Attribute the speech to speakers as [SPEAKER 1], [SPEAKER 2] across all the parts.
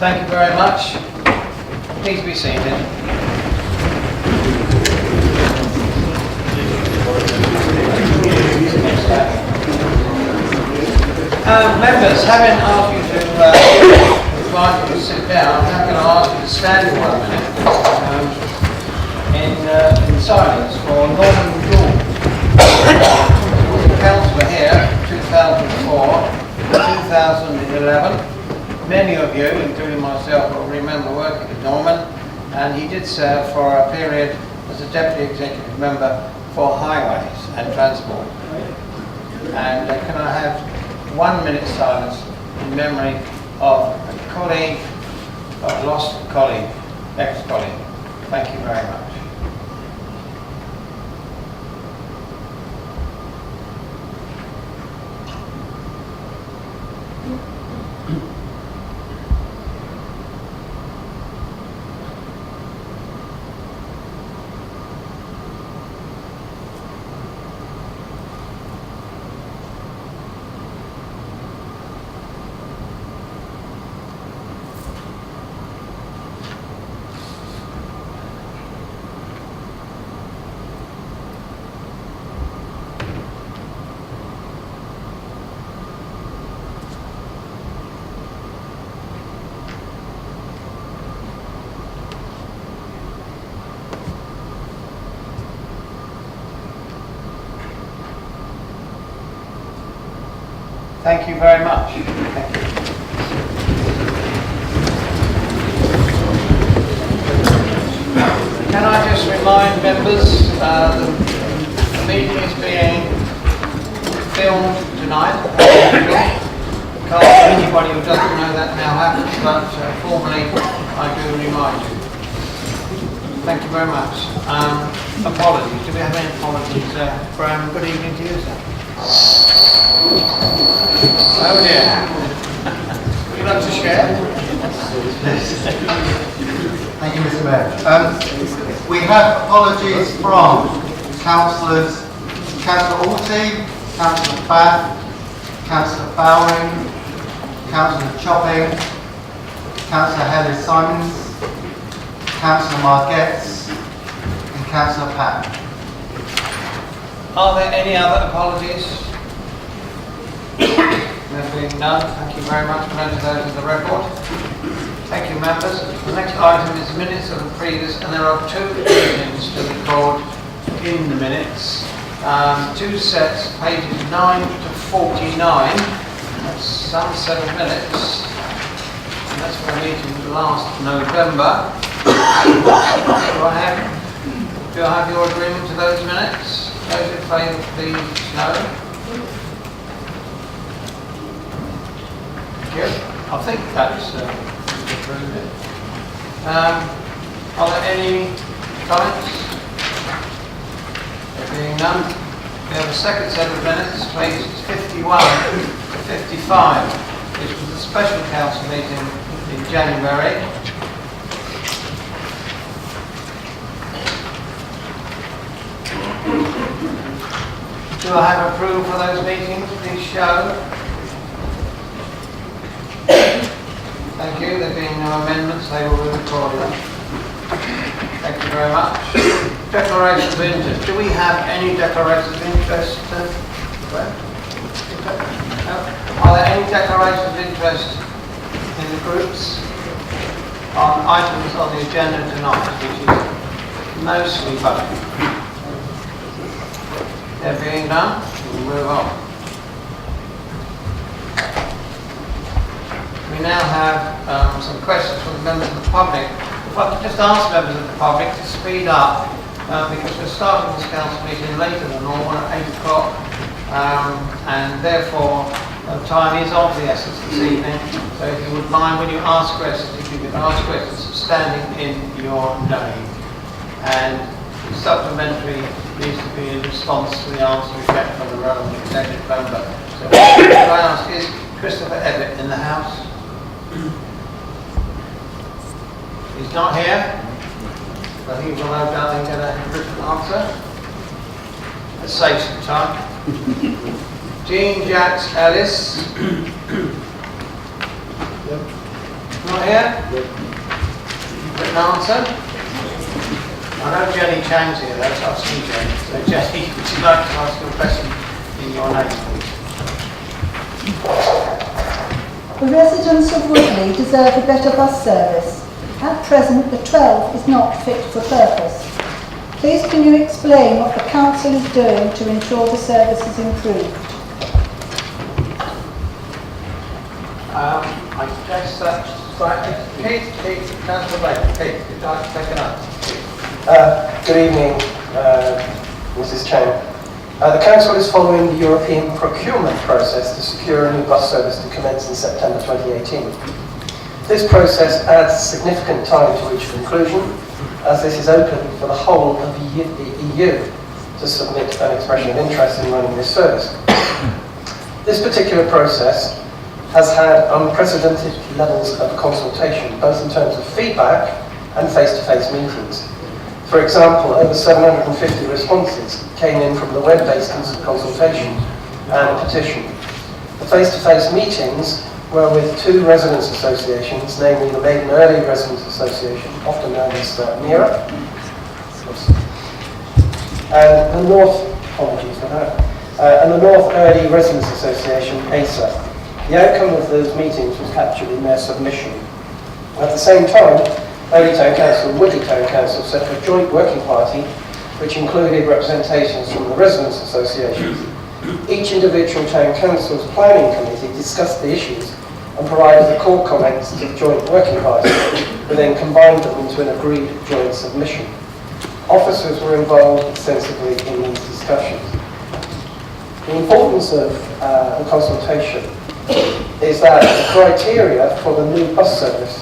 [SPEAKER 1] Thank you very much. Please be seated. Members, having asked you to invite you to sit down, I'm going to ask you to stand for 1 minute in silence for Norman Gould. He was a councillor here 2004 2011. Many of you, including myself, will remember working with Norman, and he did serve for a period as a Deputy Executive Member for Highways and Transport. And can I have 1 minute silence in memory of a colleague, a lost colleague, ex-colleague. Thank you very much. Thank you very much. Thank you. Can I just remind members the meeting is being filmed tonight. Can't anybody who doesn't know that now happens, but formally I do remind you. Thank you very much. Apologies. Do we have any apologies? Graham, good evening to you, sir. Oh dear. Would you like to share?
[SPEAKER 2] Thank you, Mr. Mayor. We have apologies from Councillors Councillor Alty, Councillor Bath, Councillor Bowring, Councillor Chopping, Councillor Ellis-Simons, Councillor Margetts and Councillor Patton.
[SPEAKER 1] Are there any other apologies? There being none, thank you very much. We'll enter those in the record. Thank you, members. The next item is minutes of the previous, and there are 2 evenings to record in the minutes. 2 sets, pages 9 to 49. That's some 7 minutes. And that's for a meeting last November. Do I have your agreement to those minutes? Those in favour, please no. Thank you. I think that's approved. Are there any comments? There being none, we have a second set of minutes, pages 51 to 55, which was a special council meeting in January. Do I have approval for those meetings? Please show. Thank you. There being no amendments, they will be recorded. Thank you very much. Declarations of interest. Do we have any declarations of interest? Are there any declarations of interest in the groups on items on the agenda tonight, which is mostly voting? There being none, we'll move on. We now have some questions from the members of the public. If I could just ask members of the public to speed up, because we're starting this council meeting later than normal at 8 o'clock, and therefore time is of the essence this evening. So if you would mind, when you ask questions, if you could ask questions standing in your name. And supplementary needs to be in response to the answer we get from the relevant executive member. So what I ask is Christopher Evatt in the House? He's not here, but he will no doubt then get a written answer. Let's save some time. Jean Jacks Ellis. Not here? Written answer? I know Jenny Chang's here, though, so I've seen Jenny. So Jenny, would you like to ask your question in your name, please?
[SPEAKER 3] The residents of Woodley deserve a better bus service. At present, the 12 is not fit for purpose. Please can you explain what the council is doing to ensure the service is improved?
[SPEAKER 1] I guess that's right. Keith, Councillor Baker. Keith, would you like to take it up?
[SPEAKER 4] Good evening, Mrs. Chang. The Council is following the European procurement process to secure a new bus service to commence in September 2018. This process adds significant time to reach conclusion, as this is open for the whole of the EU to submit an expression of interest in running this service. This particular process has had unprecedented levels of consultation, both in terms of feedback and face-to-face meetings. For example, over 750 responses came in from the web-based consultation and petition. The face-to-face meetings were with two residents' associations, namely the Maiden Early Residents Association, often known as MIRA, and the North Early Residents Association, ASA. The outcome of those meetings was captured in their submission. At the same time, Early Town Council and Woodley Town Council set up a joint working party which included representations from the residents' associations. Each individual town council's planning committee discussed the issues and provided the core comments to the joint working party, who then combined them into an agreed joint submission. Officers were involved extensively in these discussions. The importance of the consultation is that the criteria for the new bus service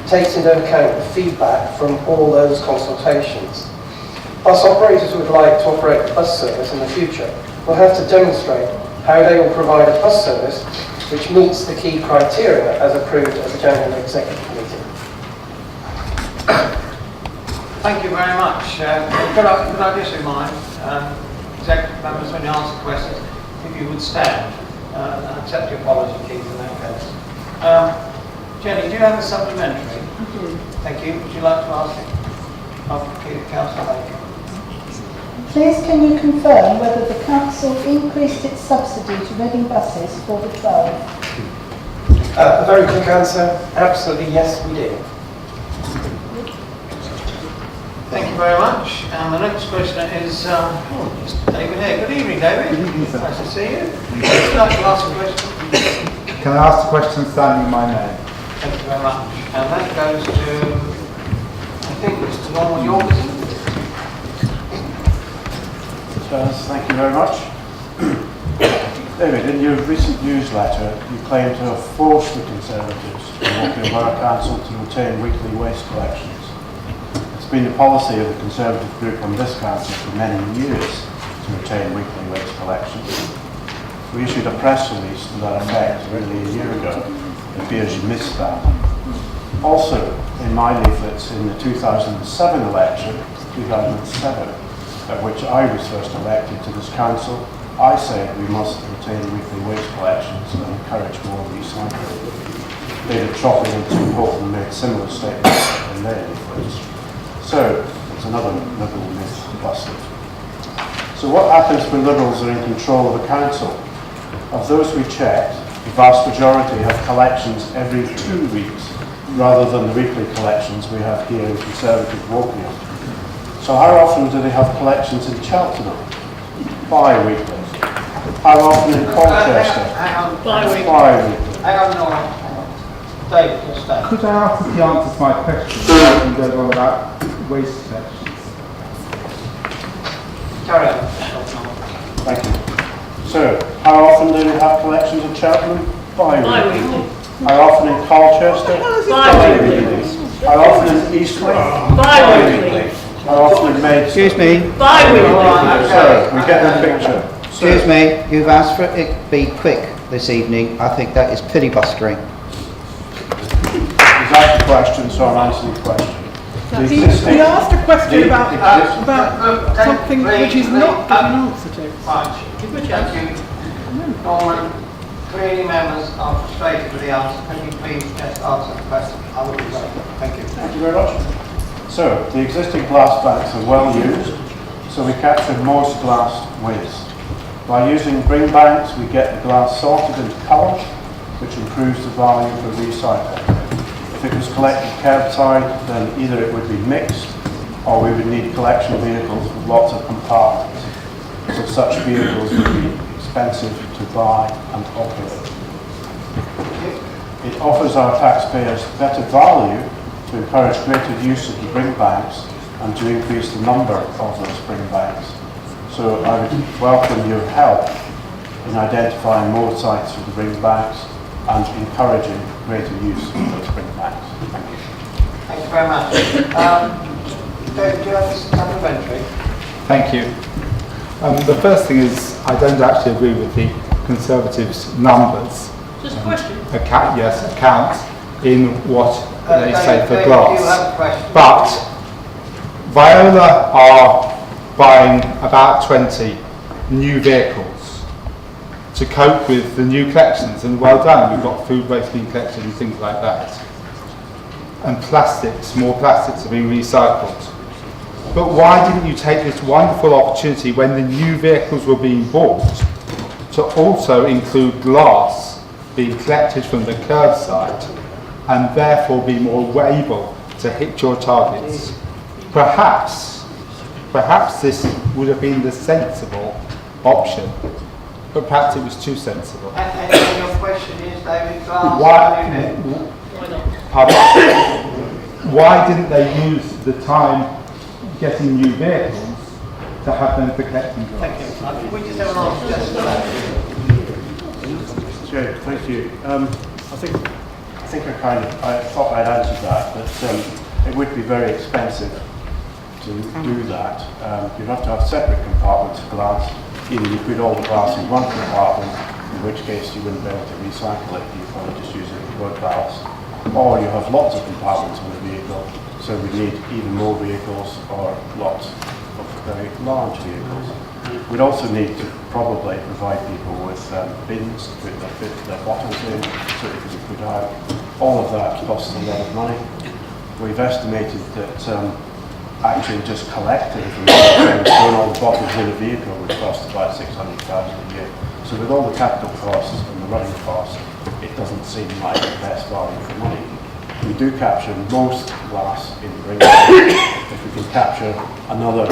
[SPEAKER 4] takes into account the feedback from all those consultations. Bus operators who would like to operate the bus service in the future will have to demonstrate how they will provide a bus service which meets the key criteria as approved at the General Executive Meeting.
[SPEAKER 1] Thank you very much. Could I just remind executive members when you answer questions, if you would stand and accept your apology, Keith, in that case. Jenny, do you have a supplementary?
[SPEAKER 3] I do.
[SPEAKER 1] Thank you. Would you like to ask it? Councillor Baker.
[SPEAKER 3] Please can you confirm whether the council increased its subsidy to Reading buses for the 12?
[SPEAKER 4] A very quick answer, absolutely yes, we did.
[SPEAKER 1] Thank you very much. And the next question is David here. Good evening, David.
[SPEAKER 5] Good evening, sir.
[SPEAKER 1] Nice to see you. Would you like to ask a question?
[SPEAKER 5] Can I ask the question standing in my name?
[SPEAKER 1] Thank you very much. And that goes to, I think it's to Norman Yorkerson.
[SPEAKER 6] Thank you very much. David, in your recent newsletter, you claim to have forced the Conservatives and Woking Borough Council to retain weekly waste collections. It's been the policy of the Conservative group on this council for many years to retain weekly waste collections. We issued a press release to that effect nearly a year ago. It appears you missed that. Also, in my leaflets in the 2007 election, 2007, at which I was first elected to this council, I said we must retain weekly waste collections and encourage more recycling. David Tropping and Tim Horton made similar statements in their leaflets. So, it's another Liberal myth busted. So what happens when Liberals are in control of the council? Of those we checked, the vast majority have collections every 2 weeks, rather than the weekly collections we have here in Conservative Woking. So how often do they have collections in Cheltenham? Bi-weekly. How often in Colchester?
[SPEAKER 1] Hang on.
[SPEAKER 6] Bi-weekly.
[SPEAKER 1] Hang on, Norman. David, just stay.
[SPEAKER 5] Could I ask if the answer to my question and go on about waste collections?
[SPEAKER 1] Carry on.
[SPEAKER 6] Thank you. So, how often do they have collections in Cheltenham? Bi-weekly. How often in Colchester? Bi-weekly. How often in Eastleigh?
[SPEAKER 7] Bi-weekly.
[SPEAKER 6] How often in Maidstone?
[SPEAKER 8] Excuse me,
[SPEAKER 7] Bi-weekly.
[SPEAKER 6] So, we get the picture.
[SPEAKER 8] excuse me, you've asked for it to be quick this evening. I think that is filibustering.
[SPEAKER 6] He's asked a question, so I'm answering the question.
[SPEAKER 7] He asked a question about something which he's not given an answer to.
[SPEAKER 1] Right. Thank you. Norman, Clearly members are frustrated with the answer. Can you please just answer the question? I will be grateful. Thank you.
[SPEAKER 6] Thank you very much. So, the existing glass banks are well used, so we capture most glass waste. By using bring banks, we get the glass sorted into colour, which improves the value for recycling. If it was collected curbside, then either it would be mixed, or we would need collection vehicles with lots of compartments. So such vehicles would be expensive to buy and operate. It offers our taxpayers better value to encourage greater use of the bring banks and to increase the number of those bring banks. So I would welcome your help in identifying more sites for the bring banks and encouraging greater use of those bring banks. Thank you.
[SPEAKER 1] Thank you very much. David, do you have this supplementary?
[SPEAKER 5] Thank you. The first thing is, I don't actually agree with the Conservatives' numbers.
[SPEAKER 7] Just a question.
[SPEAKER 5] Account in what they say for
[SPEAKER 1] David,
[SPEAKER 5] glass.
[SPEAKER 1] do you have a question?
[SPEAKER 5] But Viola are buying about 20 new vehicles to cope with the new collections, and well done, we've got food waste being collected and things like that. And plastics, more plastics are being recycled. But why didn't you take this wonderful opportunity when the new vehicles were being bought to also include glass being collected from the curbside and therefore be more able to hit your targets? Perhaps this would have been the sensible option, but perhaps it was too sensible.
[SPEAKER 1] And your question is, David, glass?
[SPEAKER 7] Why not?
[SPEAKER 5] Pardon? Why didn't they use the time getting new vehicles to have them for collecting glass?
[SPEAKER 1] Thank you. I think we just have an answer just for that.
[SPEAKER 6] Chair, thank you. I thought I'd answered that, but it would be very expensive to do that. You'd have to have separate compartments of glass. Either you put all the glass in one compartment, in which case you wouldn't be able to recycle it, you'd probably just use it for road glass. Or you have lots of compartments on the vehicle, so we need either more vehicles or lots of very large vehicles. We'd also need to probably provide people with bins to put their bottles in, so they can be put out. All of that costs a lot of money. We've estimated that actually just collecting from throwing all the bottles in a vehicle would cost about $600,000 a year. So with all the capital costs and the running costs, it doesn't seem like the best value for money. We do capture most glass in the bring bank. If we can capture another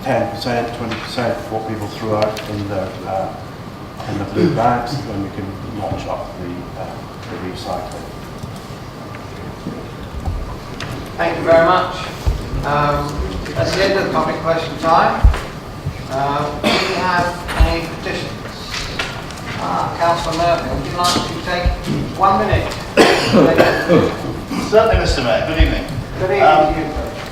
[SPEAKER 6] 10%, 20% of what people throw out in the blue bags, then we can notch up the recycling.
[SPEAKER 1] Thank you very much. That's the end of the public question time. Do we have any petitions? Councillor Murphy, would you like to take 1 minute?
[SPEAKER 9] Certainly, Mr. Mayor. Good evening.
[SPEAKER 1] Good evening to you.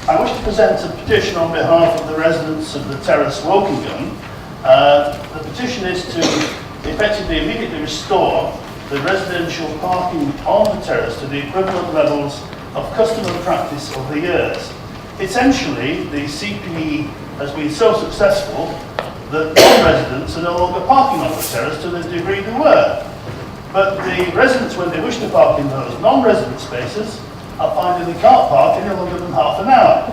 [SPEAKER 9] I wish to present a petition on behalf of the residents of the Terrace Wokingham. The petition is to effectively immediately restore the residential parking on the terrace to the equivalent levels of customer practice over the years. Essentially, the CPE has been so successful that non-residents are no longer parking on the terrace to the degree they were. But the residents, when they wish to park in those non-resident spaces, are finding they can't park any longer than half an hour.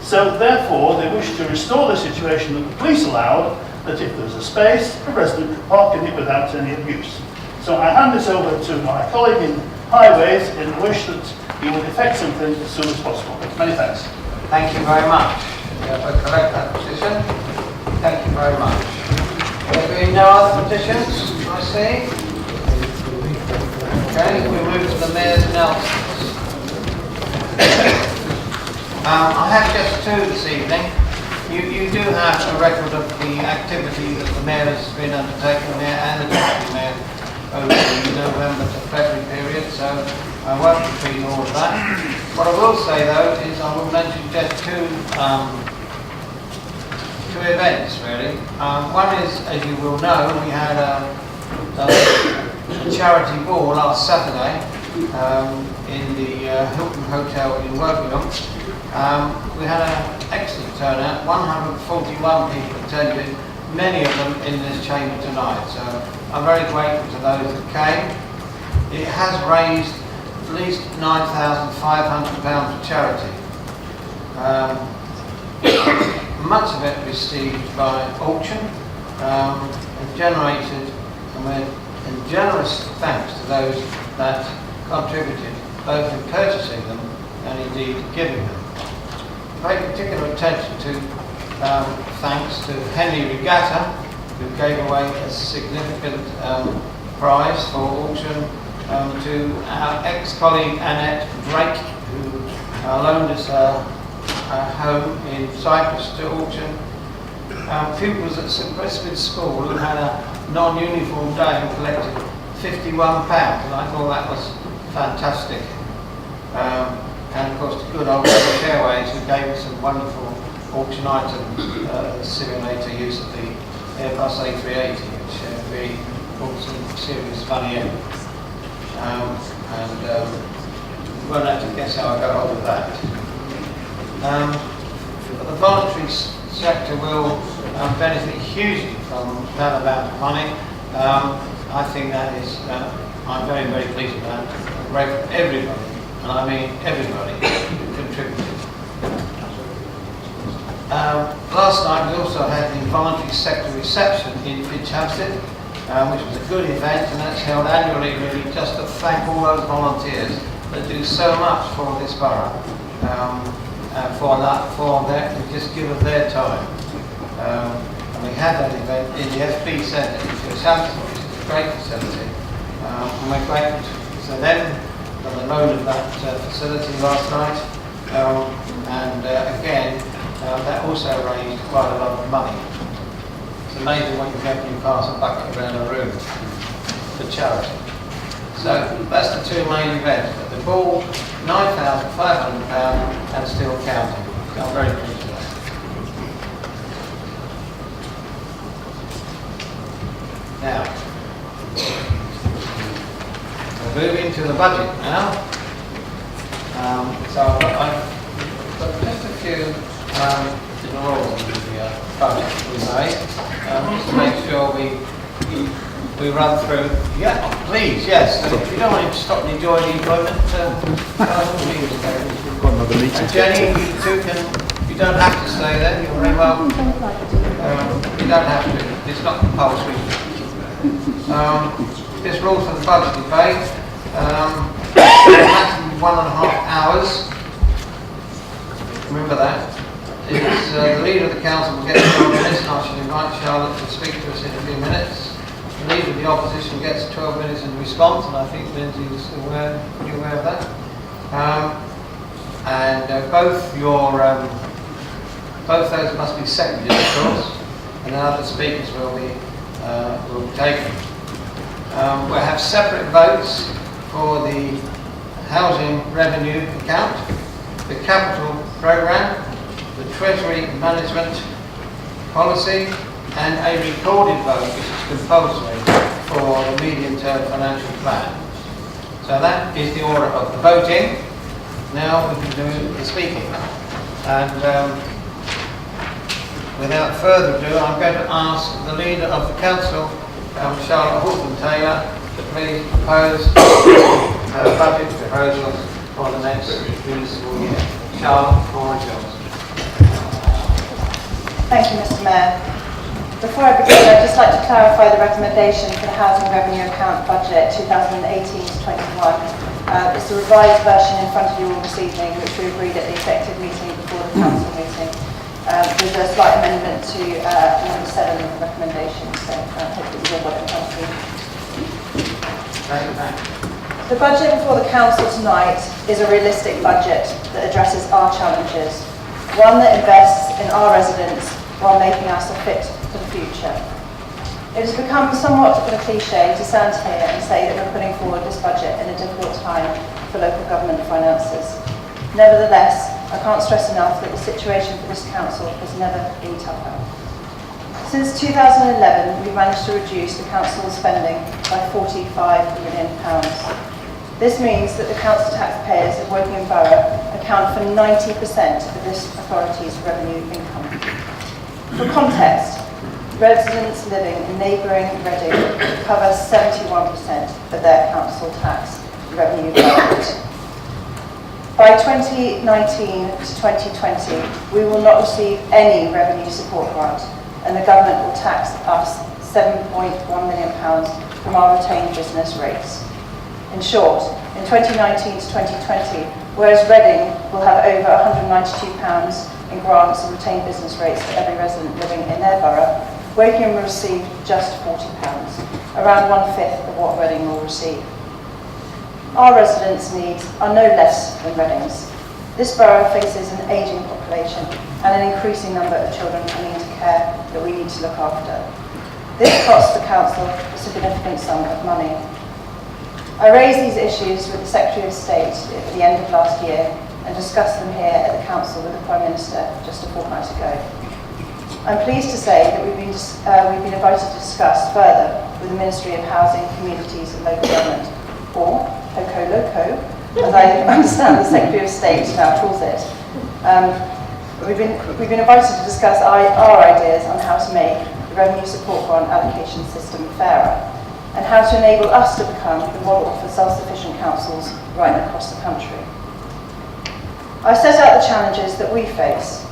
[SPEAKER 9] So therefore, they wish to restore the situation that the police allowed, that if there's a space, a resident can park in it without any abuse. So I hand this over to my colleague in Highways in the wish that he would effect something as soon as possible. Many thanks.
[SPEAKER 1] Thank you very much. Yes, I collect that petition. Thank you very much. There being no other petitions, I see. Okay, we move to the Mayor's announcements. I have just two this evening. You do have a record of the activity that the Mayor has been undertaking, the Mayor and the Deputy Mayor, over the November to February period, so I won't repeat all of that. What I will say though is I will mention just two events really. One is, as you will know, we had a charity ball last Saturday in the Hilton Hotel in Wokingham. We had an excellent turnout, 141 people attended, many of them in this chamber tonight, so I'm very grateful to those that came. It has raised at least £9,500 for charity. Much of it received by auction and generated, and generous thanks to those that contributed, both in purchasing them and indeed giving them. I pay particular attention to thanks to Henry Regatta, who gave away a significant prize for auction, to our ex-colleague Annette Drake, who loaned us her home in Cyprus to auction. Pupils at St Crispin's School who had a non-uniform day and collected £51, and I thought that was fantastic. And of course, the good old British Airways, who gave us some wonderful auction items, simulator use of the Airbus A380, which really brought some serious money in. You won't have to guess how I got hold of that. But the voluntary sector will benefit hugely from that amount of money. I think that is, I'm very, very pleased with that. I'm grateful to everybody, and I mean everybody, who contributed. Last night we also had the voluntary sector reception in Finchampstead, which was a good event, and that's held annually really just to thank all those volunteers that do so much for this borough, to just give of their time. And we had that event in the FB Centre in Finchampstead, which is a great facility, and we're grateful to them for the loan of that facility last night, and again, that also raised quite a lot of money. It's amazing what you get when you pass a bucket around a room for charity. So that's the two main events. But the ball, £9,500 and still counting. I'm very pleased with that. Now, we're moving to the budget now. So I've got just a few little rules in the budget we made, just to make sure we run through. Yeah, please, yes. If you don't want to stop and enjoy the employment,
[SPEAKER 5] We've got another meeting.
[SPEAKER 1] Jenny, you two you don't have to stay there. You're very welcome. You don't have to. It's not compulsory. This rule for the budget debate. Maximum 1.5 hours. Remember that. It's, the leader of the council will get the minutes, and I shall invite Charlotte to speak to us in a few minutes. The leader of the opposition gets 12 minutes in response, and I think Lindsay is pretty aware of that. Both those must be seconded, of course, and then other speakers will be taken. We'll have separate votes for the housing revenue account, the capital programme, the Treasury Management Policy, and a recorded vote, which is compulsory for the medium-term financial plan. So that is the order of the voting. Now we can do the speaking. And without further ado, I'm going to ask the leader of the council, Charlotte Hawthorne-Taylor, to please propose budget proposals for the next municipal year. Charlotte, the floor is yours.
[SPEAKER 10] Thank you, Mr. Mayor. Before I begin, I'd just like to clarify the recommendation for the Housing Revenue Account Budget 2018-21. It's the revised version in front of you all this evening, which we agreed at the effective meeting before the council meeting. There's a slight amendment to number 7 of the recommendation, so hopefully you'll all got it in front of you. The budget before the council tonight is a realistic budget that addresses our challenges, one that invests in our residents while making us a fit for the future. It has become somewhat of a cliche to stand here and say that we're putting forward this budget in a difficult time for local government finances. Nevertheless, I can't stress enough that the situation for this council has never been tougher. Since 2011, we've managed to reduce the council's spending by £45 million. This means that the council taxpayers of Woking Borough account for 90% of this authority's revenue income. For context, residents living in neighbouring Reading cover 71% of their council tax revenue budget. By 2019 to 2020, we will not receive any revenue support grant, and the government will tax us £7.1 million from our retained business rates. In short, in 2019 to 2020, whereas Reading will have over £192 in grants and retained business rates for every resident living in their borough, Wokingham will receive just £40, around 1/5 of what Reading will receive. Our residents' needs are no less than Reading's. This borough faces an ageing population and an increasing number of children coming into care that we need to look after. This costs the council a significant sum of money. I raised these issues with the Secretary of State at the end of last year and discussed them here at the council with the Prime Minister just a fortnight ago. I'm pleased to say that we've been invited to discuss further with the Ministry of Housing, Communities and Local Government, or HOCO LOCO, as I understand the Secretary of State now calls it. We've been invited to discuss our ideas on how to make the revenue support grant allocation system fairer, and how to enable us to become the model for self-sufficient councils right across the country. I've set out the challenges that we face,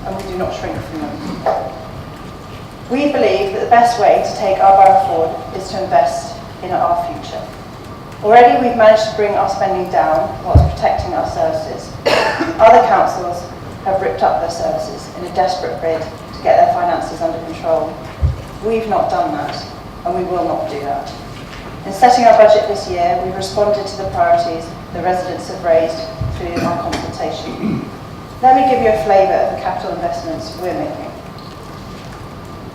[SPEAKER 10] and we do not shrink from them. We believe that the best way to take our borough forward is to invest in our future. Already we've managed to bring our spending down whilst protecting our services. Other councils have ripped up their services in a desperate bid to get their finances under control. We've not done that, and we will not do that. In setting our budget this year, we've responded to the priorities the residents have raised through our consultation. Let me give you a flavour of the capital investments we're making.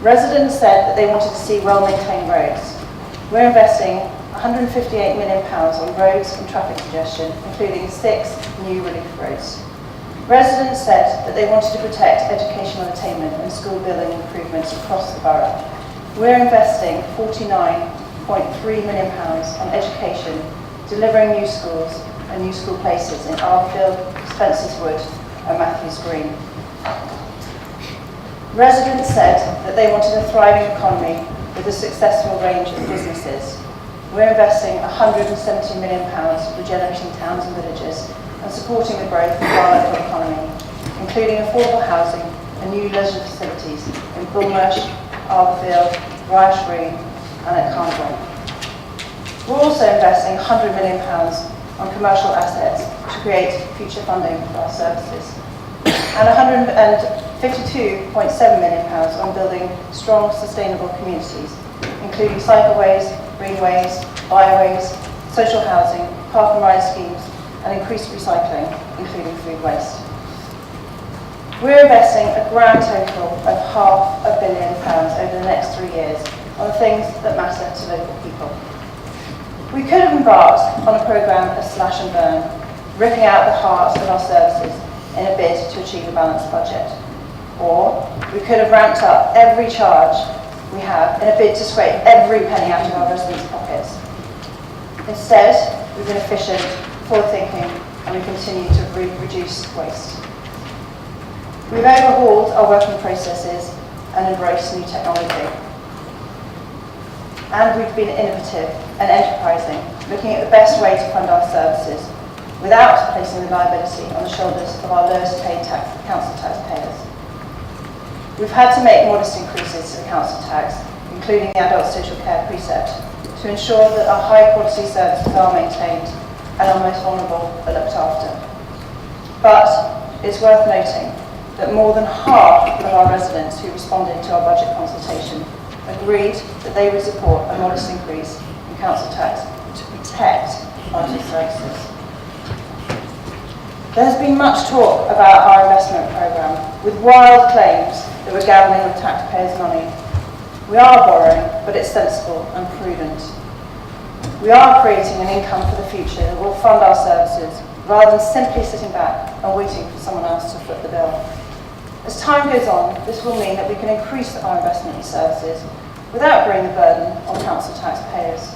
[SPEAKER 10] Residents said that they wanted to see well-maintained roads. We're investing £158 million on roads and traffic congestion, including 6 new relief roads. Residents said that they wanted to protect educational attainment and school building improvements across the borough. We're investing £49.3 million on education, delivering new schools and new school places in Ardfield, Spencer's Wood and Matthews Green. Residents said that they wanted a thriving economy with a successful range of businesses. We're investing £170 million regenerating towns and villages and supporting the growth of our local economy, including affordable housing and new leisure facilities in Bulmersh, Ardfield, Ryash Green and at Carnarvon. We're also investing £100 million on commercial assets to create future funding for our services, and £152.7 million on building strong, sustainable communities, including cycleways, greenways, bioways, social housing, park and ride schemes, and increased recycling, including food waste. We're investing a grand total of £500 million over the next 3 years on the things that matter to local people. We could have embarked on a programme of slash and burn, ripping out the heart of our services in a bid to achieve a balanced budget. Or we could have ramped up every charge we have in a bid to scrape every penny out of our residents' pockets. Instead, we've been efficient, forward-thinking, and we continue to reduce waste. We've overhauled our working processes and embraced new technology. And we've been innovative and enterprising, looking at the best way to fund our services without placing the liability on the shoulders of our lowest paid council taxpayers. We've had to make modest increases to the council tax, including the adult social care precept, to ensure that our high quality services are maintained and our most vulnerable are looked after. But it's worth noting that more than half of our residents who responded to our budget consultation agreed that they would support a modest increase in council tax to protect vital services. There has been much talk about our investment programme, with wild claims that we're gambling with taxpayers' money. We are borrowing, but it's sensible and prudent. We are creating an income for the future that will fund our services, rather than simply sitting back and waiting for someone else to foot the bill. As time goes on, this will mean that we can increase our investment in services without bringing the burden on council taxpayers.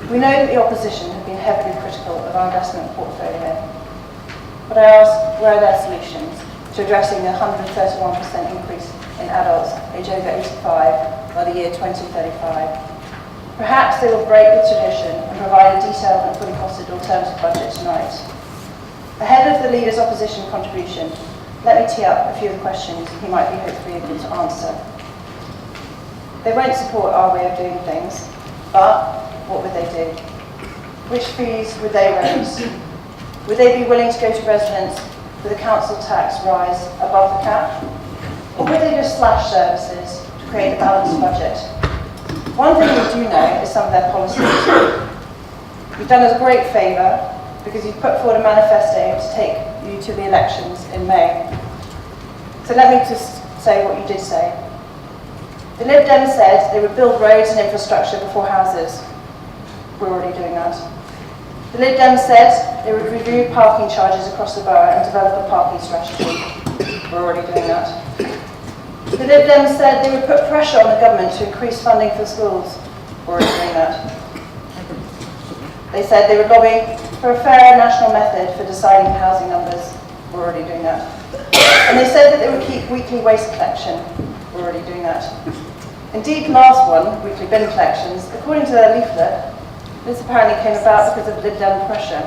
[SPEAKER 10] We know that the opposition have been heavily critical of our investment portfolio, but I ask, where are their solutions to addressing the 131% increase in adults aged over 85 by the year 2035. Perhaps they will break the tradition and provide a detailed and fully costed alternative budget tonight. Ahead of the Leader's opposition contribution, let me tee up a few of the questions he might be hopefully able to answer. They won't support our way of doing things, but what would they do? Which fees would they raise? Would they be willing to go to residents with a council tax rise above the cap? Or would they just slash services to create a balanced budget? One thing we do know is some of their policies. You've done us a great favour because you've put forward a manifesto to take you to the elections in May. So let me just say what you did say. The Lib Dems said they would build roads and infrastructure before houses. We're already doing that. The Lib Dems said they would review parking charges across the borough and develop a parking strategy. We're already doing that. The Lib Dems said they would put pressure on the government to increase funding for schools. We're already doing that. They said they would lobby for a fair national method for deciding housing numbers. We're already doing that. And they said that they would keep weekly waste collection. We're already doing that. Indeed, the last one, weekly bin collections, according to their leaflet, this apparently came about because of Lib Dem pressure.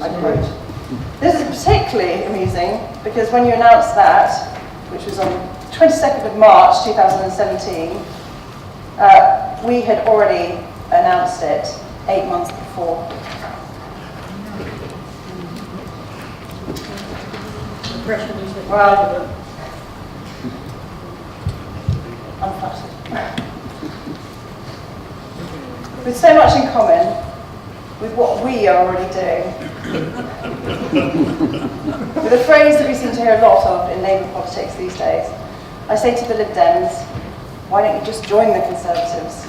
[SPEAKER 10] I quote. This is particularly amusing because when you announced that, which was on 22nd of March 2017, we had already announced it 8 months before. Well, I'm flattered. With so much in common with what we are already doing, with a phrase that we seem to hear a lot of in Labour politics these days, I say to the Lib Dems, why don't you just join the Conservatives?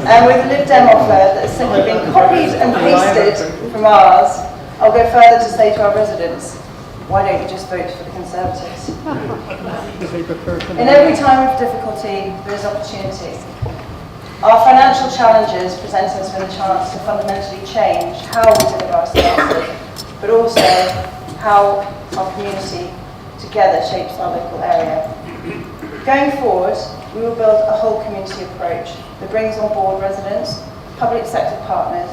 [SPEAKER 10] And with the Lib Dem offer that has simply been copied and pasted from ours, I'll go further to say to our residents, why don't you just vote for the Conservatives? In every time of difficulty, there is opportunity. Our financial challenges present us with a chance to fundamentally change how we deliver our services, but also how our community together shapes our local area. Going forward, we will build a whole community approach that brings on board residents, public sector partners,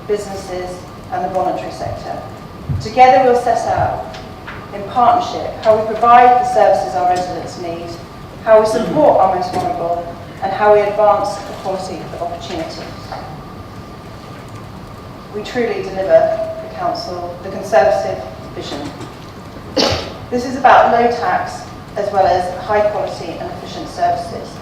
[SPEAKER 10] businesses, and the voluntary sector. Together we'll set out, in partnership, how we provide the services our residents need, how we support our most vulnerable, and how we advance equality of opportunity. We truly deliver the Council, the Conservative vision. This is about low tax as well as high quality and efficient services.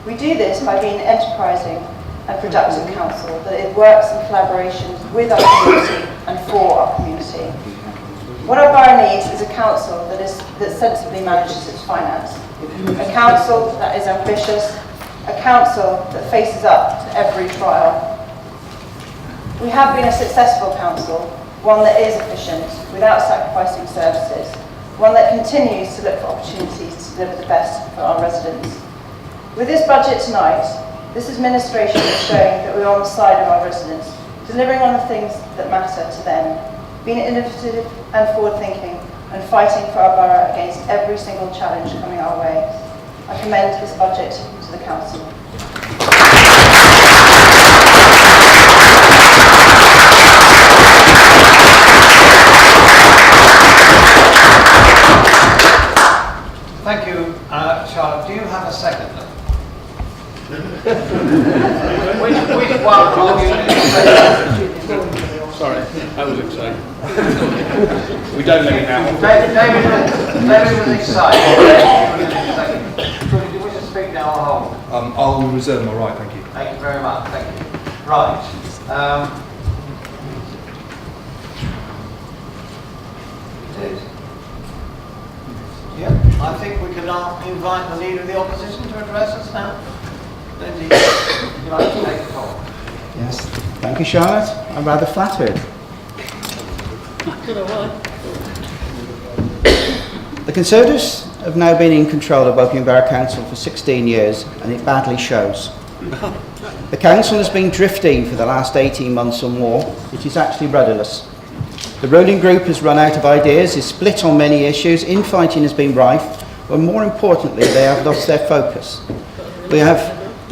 [SPEAKER 10] We do this by being an enterprising and productive council that it works in collaboration with our community and for our community. What our borough needs is a council that sensibly manages its finance, a council that is ambitious, a council that faces up to every trial. We have been a successful council, one that is efficient without sacrificing services, one that continues to look for opportunities to deliver the best for our residents. With this budget tonight, this administration is showing that we are on the side of our residents, delivering on the things that matter to them, being innovative and forward-thinking, and fighting for our borough against every single challenge coming our way. I commend this budget to the Council.
[SPEAKER 1] Thank you, Charlotte. Do you have a second? which one of you?
[SPEAKER 7] Sorry, that was exciting. We don't let it out.
[SPEAKER 1] David was excited. Do you wish to speak now or hold?
[SPEAKER 11] I'll reserve my right, thank you.
[SPEAKER 1] Thank you very much. Thank you. Right. Yep. I think we can invite the Leader of the Opposition to address us now. Lindsay, would you like to take the call?
[SPEAKER 8] Yes, thank you, Charlotte. I'm rather flattered. The Conservatives have now been in control of Woking Borough Council for 16 years, and it badly shows. The council has been drifting for the last 18 months or more. It is actually rudderless. The ruling group has run out of ideas, is split on many issues, infighting has been rife, but more importantly, they have lost their focus. We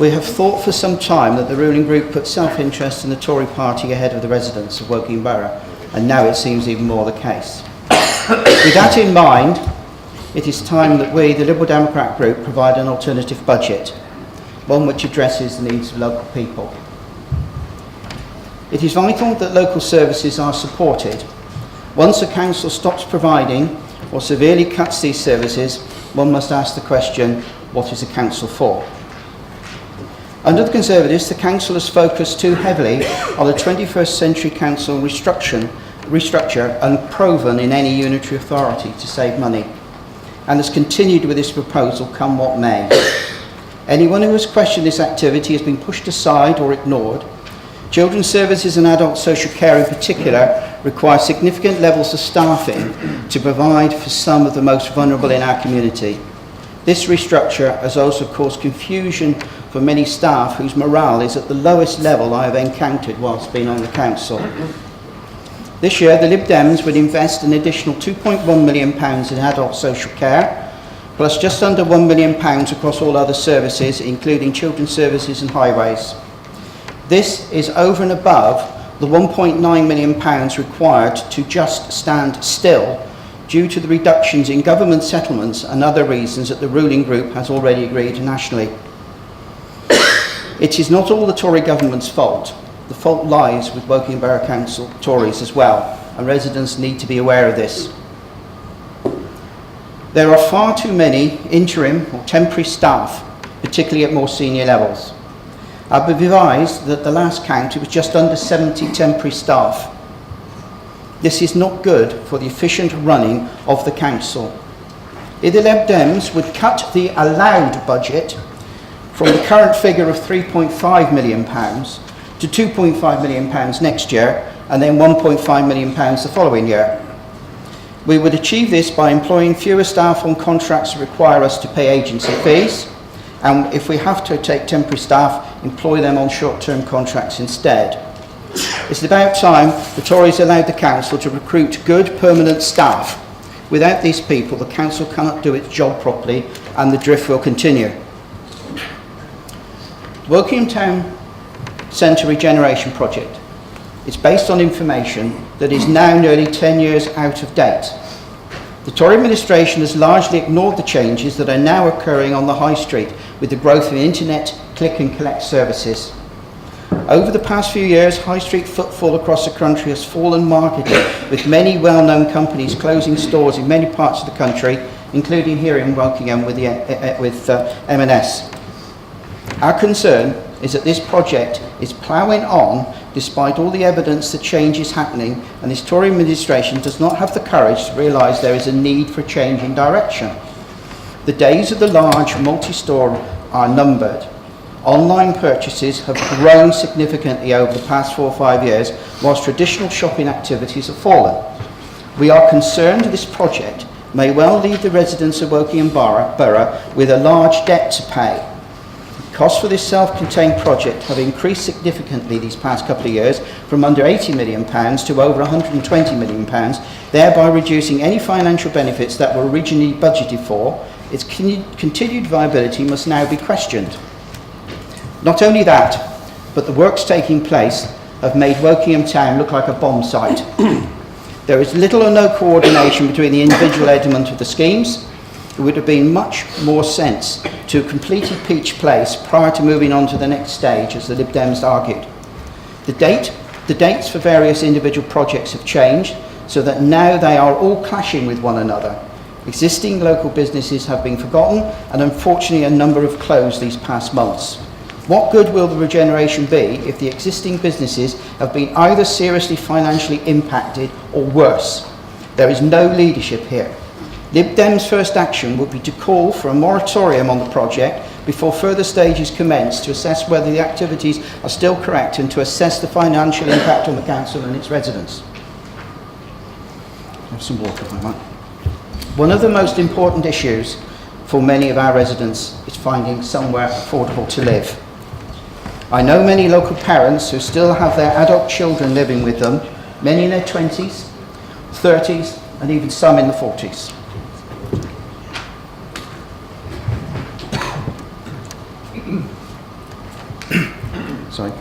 [SPEAKER 8] have thought for some time that the ruling group put self-interest in the Tory party ahead of the residents of Woking Borough, and now it seems even more the case. With that in mind, it is time that we, the Liberal Democrat group, provide an alternative budget, one which addresses the needs of local people. It is vital that local services are supported. Once a council stops providing or severely cuts these services, one must ask the question, what is a council for? Under the Conservatives, the council has focused too heavily on the 21st century council restructure unproven in any unitary authority to save money, and has continued with this proposal come what may. Anyone who has questioned this activity has been pushed aside or ignored. Children's services and adult social care in particular require significant levels of staffing to provide for some of the most vulnerable in our community. This restructure has also caused confusion for many staff whose morale is at the lowest level I have encountered whilst being on the council. This year, the Lib Dems would invest an additional £2.1 million in adult social care, plus just under £1 million across all other services, including children's services and highways. This is over and above the £1.9 million required to just stand still due to the reductions in government settlements and other reasons that the ruling group has already agreed nationally. It is not all the Tory government's fault. The fault lies with Woking Borough Council Tories as well, and residents need to be aware of this. There are far too many interim or temporary staff, particularly at more senior levels. I've been advised that the last count it was just under 70 temporary staff. This is not good for the efficient running of the council. If the Lib Dems would cut the allowed budget from the current figure of £3.5 million to £2.5 million next year, and then £1.5 million the following year. We would achieve this by employing fewer staff on contracts that require us to pay agency fees, and if we have to take temporary staff, employ them on short-term contracts instead. It's about time the Tories allowed the council to recruit good permanent staff. Without these people, the council cannot do its job properly, and the drift will continue. Woking Town Centre Regeneration Project is based on information that is now nearly 10 years out of date. The Tory administration has largely ignored the changes that are now occurring on the high street with the growth of internet click and collect services. Over the past few years, high street footfall across the country has fallen markedly, with many well-known companies closing stores in many parts of the country, including here in Wokingham with M&S. Our concern is that this project is ploughing on despite all the evidence that change is happening, and this Tory administration does not have the courage to realise there is a need for change in direction. The days of the large multi-store are numbered. Online purchases have grown significantly over the past 4 or 5 years, whilst traditional shopping activities have fallen. We are concerned this project may well leave the residents of Woking Borough with a large debt to pay. Costs for this self-contained project have increased significantly these past couple of years, from under £80 million to over £120 million, thereby reducing any financial benefits that were originally budgeted for. Its continued viability must now be questioned. Not only that, but the works taking place have made Wokingham Town look like a bomb site. There is little or no coordination between the individual elements of the schemes. It would have been much more sense to have completed Peach Place prior to moving on to the next stage, as the Lib Dems argued. The dates for various individual projects have changed, so that now they are all clashing with one another. Existing local businesses have been forgotten, and unfortunately a number have closed these past months. What good will the regeneration be if the existing businesses have been either seriously financially impacted or worse? There is no leadership here. Lib Dem's first action would be to call for a moratorium on the project before further stages commence, to assess whether the activities are still correct and to assess the financial impact on the council and its residents. Have some water if I might. One of the most important issues for many of our residents is finding somewhere affordable to live. I know many local parents who still have their adult children living with them, many in their 20s, 30s, and even some in the 40s. Sorry.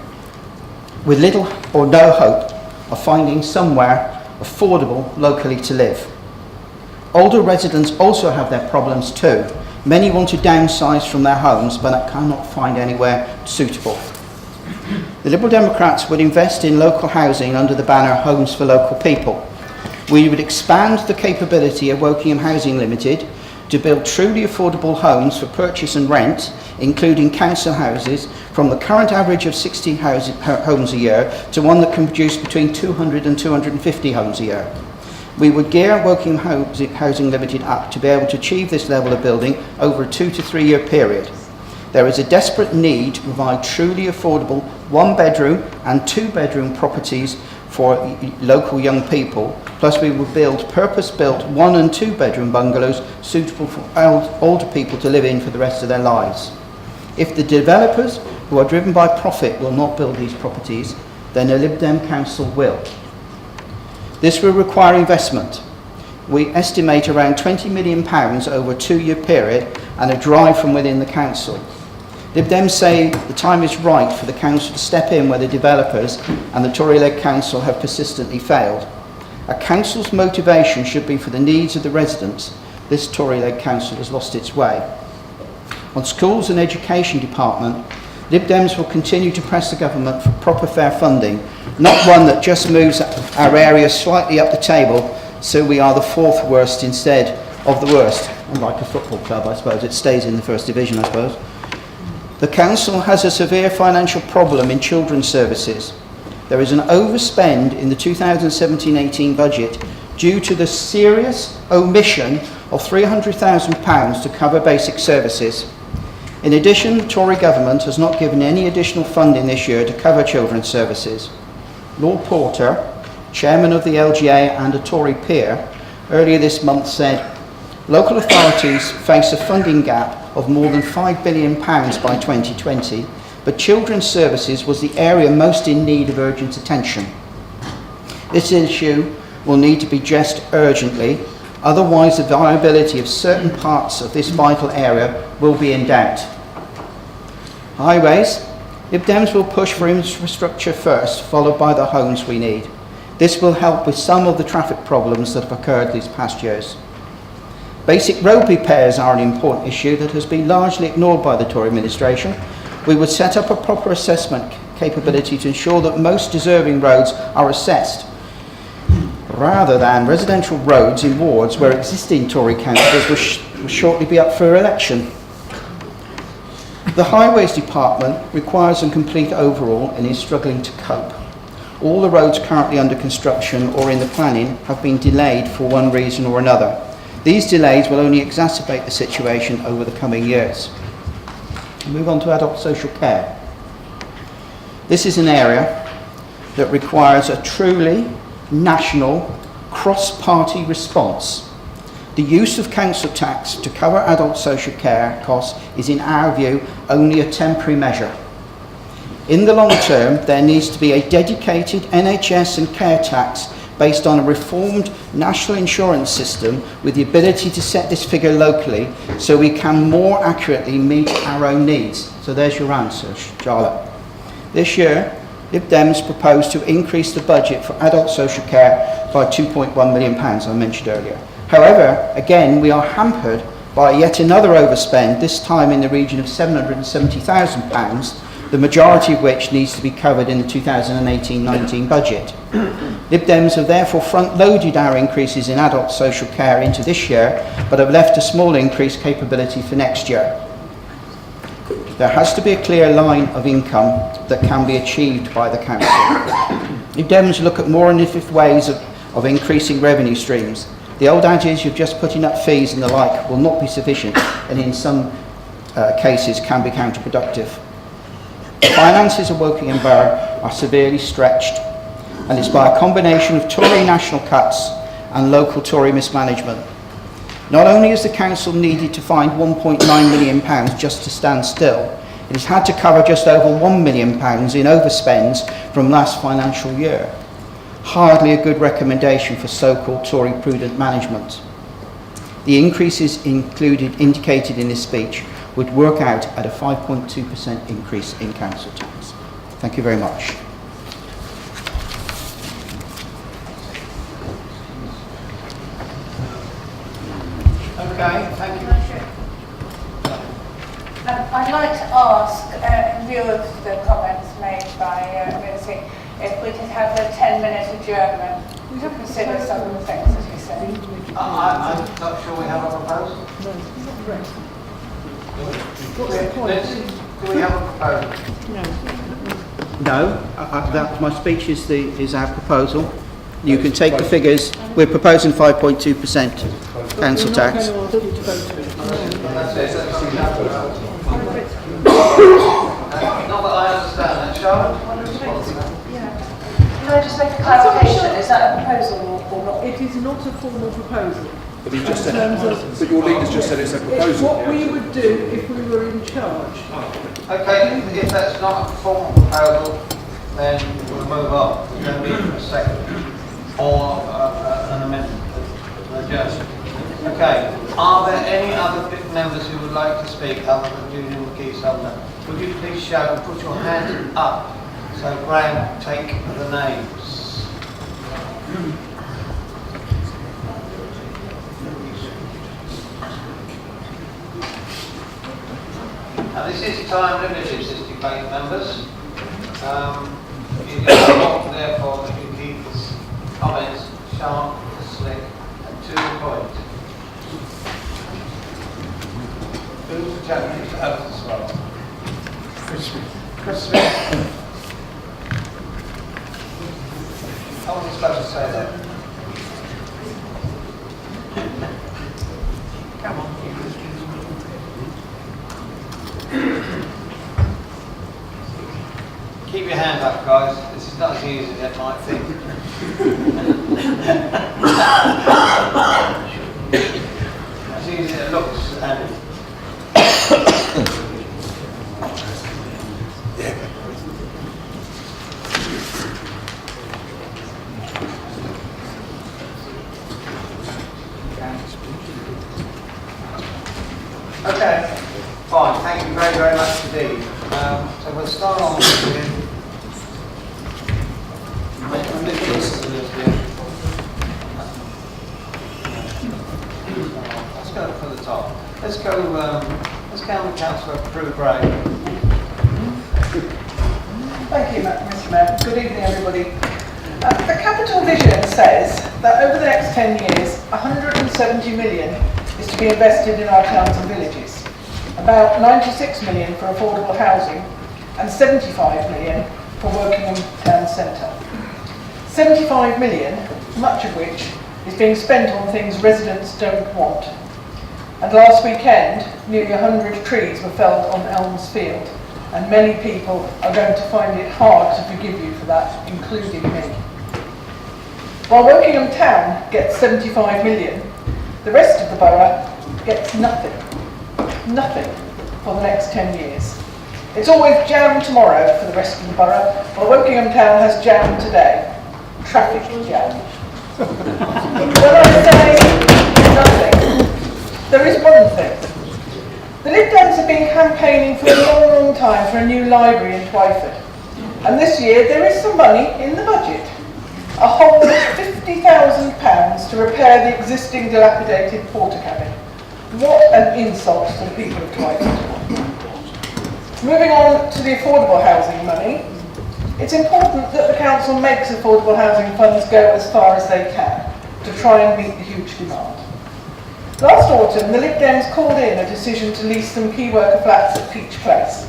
[SPEAKER 8] With little or no hope of finding somewhere affordable locally to live. Older residents also have their problems too. Many want to downsize from their homes but cannot find anywhere suitable. The Liberal Democrats would invest in local housing under the banner Homes for Local People. We would expand the capability of Wokingham Housing Limited to build truly affordable homes for purchase and rent, including council houses, from the current average of 60 homes a year to one that can produce between 200 and 250 homes a year. We would gear Wokingham Housing Limited up to be able to achieve this level of building over a 2 to 3 year period. There is a desperate need to provide truly affordable 1-bedroom and 2-bedroom properties for local young people, plus we will build purpose-built 1 and 2-bedroom bungalows suitable for older people to live in for the rest of their lives. If the developers who are driven by profit will not build these properties, then a Lib Dem council will. This will require investment. We estimate around £20 million over a 2-year period and a drive from within the council. Lib Dems say the time is right for the council to step in where the developers and the Tory-led council have persistently failed. A council's motivation should be for the needs of the residents. This Tory-led council has lost its way. On schools and education department, Lib Dems will continue to press the government for proper fair funding, not one that just moves our area slightly up the table so we are the 4th worst instead of the worst. Unlike a football club, I suppose, it stays in the 1st division, I suppose. The council has a severe financial problem in children's services. There is an overspend in the 2017-18 budget due to the serious omission of £300,000 to cover basic services. In addition, the Tory government has not given any additional funding this year to cover children's services. Lord Porter, chairman of the LGA and a Tory peer, earlier this month said, local authorities face a funding gap of more than £5 billion by 2020, but children's services was the area most in need of urgent attention. This issue will need to be addressed urgently, otherwise the viability of certain parts of this vital area will be in doubt. Highways. Lib Dems will push for infrastructure first, followed by the homes we need. This will help with some of the traffic problems that have occurred these past years. Basic road repairs are an important issue that has been largely ignored by the Tory administration. We would set up a proper assessment capability to ensure that most deserving roads are assessed, rather than residential roads in wards where existing Tory councillors will shortly be up for election. The Highways Department requires a complete overhaul and is struggling to cope. All the roads currently under construction or in the planning have been delayed for one reason or another. These delays will only exacerbate the situation over the coming years. Move on to adult social care. This is an area that requires a truly national, cross-party response. The use of council tax to cover adult social care costs is, in our view, only a temporary measure. In the long term, there needs to be a dedicated NHS and care tax based on a reformed national insurance system with the ability to set this figure locally so we can more accurately meet our own needs. So there's your answer, Charlotte. This year, Lib Dems propose to increase the budget for adult social care by £2.1 million, I mentioned earlier. However, again, we are hampered by yet another overspend, this time in the region of £770,000, the majority of which needs to be covered in the 2018-19 budget. Lib Dems have therefore front-loaded our increases in adult social care into this year, but have left a small increase capability for next year. There has to be a clear line of income that can be achieved by the council. Lib Dems look at more innovative ways of increasing revenue streams. The old adage of just putting up fees and the like will not be sufficient, and in some cases can be counterproductive. The finances of Wokingham Borough are severely stretched, and it's by a combination of Tory national cuts and local Tory mismanagement. Not only is the council needed to find £1.9 million just to stand still, It has had to cover just over £1 million in overspends from last financial year. Hardly a good recommendation for so-called Tory prudent management. The increases indicated in this speech would work out at a 5.2% increase in council tax. Thank you very much.
[SPEAKER 1] Okay, thank you.
[SPEAKER 11] I'd like to ask, in view of the comments made by Lindsay, if we could have a 10-minute adjournment to consider some of the things that you said.
[SPEAKER 1] I'm not sure we have a proposal. Liz, do we have a proposal?
[SPEAKER 8] No, my speech is our proposal. You can take the figures. We're proposing 5.2% council tax.
[SPEAKER 1] That's it. Not that I understand that. Charlotte, what is responsible?
[SPEAKER 10] Can I just make a clarification? Is that a proposal or not?
[SPEAKER 12] It is not a formal proposal.
[SPEAKER 7] But he just said, but your leaders just said it's a
[SPEAKER 12] It's
[SPEAKER 7] proposal.
[SPEAKER 12] what we would do if we were in charge.
[SPEAKER 1] Okay, if that's not a formal proposal, then we'll move on. There's no need for a second or an amendment, an adjustment. Okay, are there any other members who would like to speak other than Julian McKee-Sumner? Would you please shout and put your hand up so Graham take the names? Now this is time limited, this debate, members. It is important therefore that you keep the comments sharp, slick and to the point. Who's the gentleman who's out as well? Chris Smith. I wasn't supposed to say that. Come on. Keep your hand up, guys. This is not as easy as it might think. As easy as it looks, Andy. Okay, fine. Thank you very, very much indeed. So we'll start on with let's go from the top. Let's go with Councillor Prue Gray.
[SPEAKER 12] Thank you, Mr. Mayor. Good evening, everybody. The capital vision says that over the next 10 years, 170 million is to be invested in our towns and villages. About 96 million for affordable housing and 75 million for Wokingham Town Centre. 75 million, much of which is being spent on things residents don't want. And last weekend, nearly 100 trees were felled on Elms Field, and many people are going to find it hard to forgive you for that, including me. While Wokingham Town gets 75 million, the rest of the borough gets nothing. Nothing for the next 10 years. It's always jam tomorrow for the rest of the borough, while Wokingham Town has jam today. Traffic jam. When I say nothing, there is one thing. The Lib Dems have been campaigning for a long, long time for a new library in Twyford. And this year there is some money in the budget. A whole £50,000 to repair the existing dilapidated porter cabin. What an insult to the people of Twyford. Moving on to the affordable housing money, it's important that the council makes affordable housing funds go as far as they can to try and meet the huge demand. Last autumn, the Lib Dems called in a decision to lease some key worker flats at Peach Place.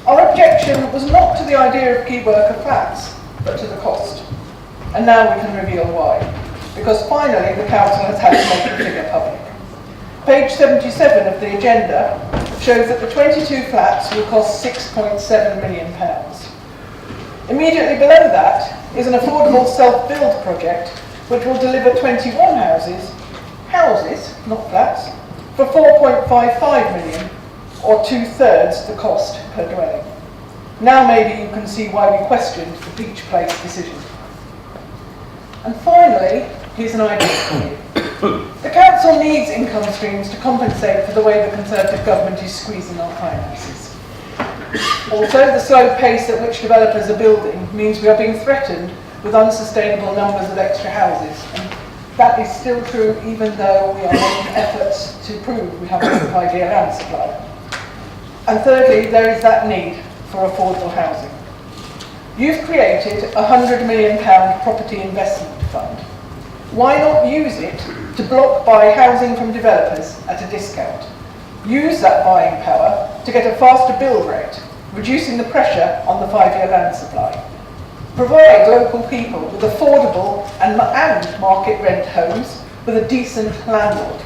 [SPEAKER 12] Our objection was not to the idea of key worker flats, but to the cost. And now we can reveal why. Because finally the council has had to make the figure public. Page 77 of the agenda shows that the 22 flats will cost £6.7 million. Immediately below that is an affordable self-build project which will deliver 21 houses, not flats, for £4.55 million, or 2/3 the cost per dwelling. Now maybe you can see why we questioned the Beach Place decision. And finally, here's an idea for you. The council needs income streams to compensate for the way the Conservative government is squeezing our finances. Also, the slow pace at which developers are building means we are being threatened with unsustainable numbers of extra houses. And that is still true even though we are making efforts to prove we have a 5-year land supply. And thirdly, there is that need for affordable housing. You've created a £100 million property investment fund. Why not use it to block buy housing from developers at a discount? Use that buying power to get a faster build rate, reducing the pressure on the 5-year land supply. Provide local people with affordable and market rent homes with a decent landlord,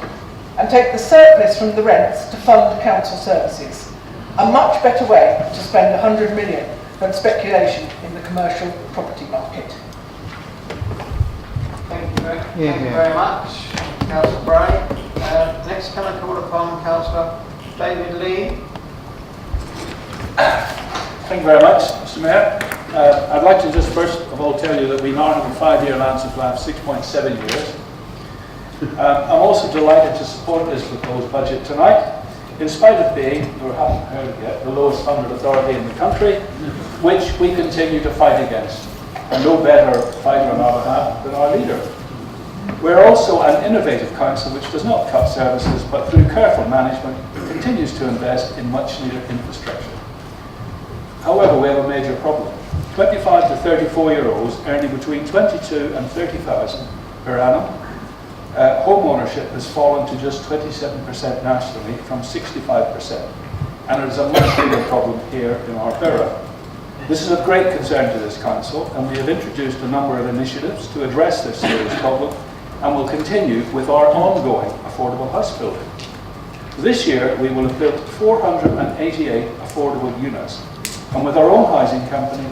[SPEAKER 12] and take the surplus from the rents to fund council services. A much better way to spend 100 million than speculation in the commercial property market.
[SPEAKER 1] Thank you very much, Councillor Bray. Next, can I call upon Councillor David Lee?
[SPEAKER 7] Thank you very much, Mr. Mayor. I'd like to just first of all tell you that we now have a 5-year land supply of 6.7 years. I'm also delighted to support this proposed budget tonight, in spite of being, you haven't heard it yet, the lowest funded authority in the country, which we continue to fight against. And no better fighter on our behalf than our leader. We're also an innovative council which does not cut services, but through careful management continues to invest in much needed infrastructure. However, we have a major problem. 25 to 34-year-olds earning between 22 and 30,000 per annum. Home ownership has fallen to just 27% nationally from 65%. And it is a much bigger problem here in our borough. This is of great concern to this council, and we have introduced a number of initiatives to address this serious problem, and will continue with our ongoing affordable house building. This year, we will have built 488 affordable units, and with our own housing company,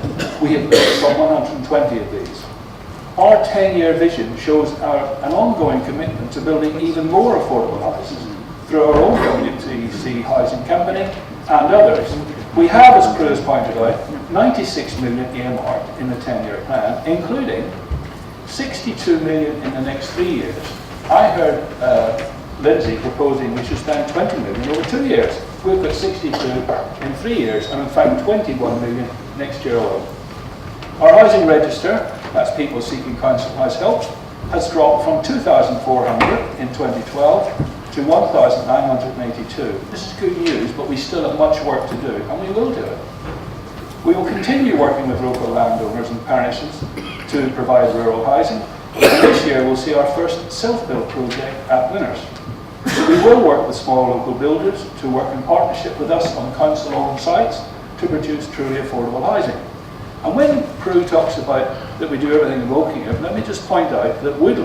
[SPEAKER 7] we have built some 120 of these. Our 10-year vision shows an ongoing commitment to building even more affordable houses through our own WTC housing company and others. We have, as Prue has pointed out, 96 million earmarked in the 10-year plan, including 62 million in the next 3 years. I heard Lindsay proposing we should spend 20 million over 2 years. We've got 62 in 3 years, and in fact 21 million next year alone. Our housing register, that's people seeking council house help, has dropped from 2,400 in 2012 to 1,982. This is good news, but we still have much work to do, and we will do it. We will continue working with local landowners and parishes to provide rural housing, and this year we'll see our first self-built project at Winners. We will work with small local builders to work in partnership with us on council-owned sites to produce truly affordable housing. And when Prue talks about that we do everything in Wokingham, let me just point out that Woodley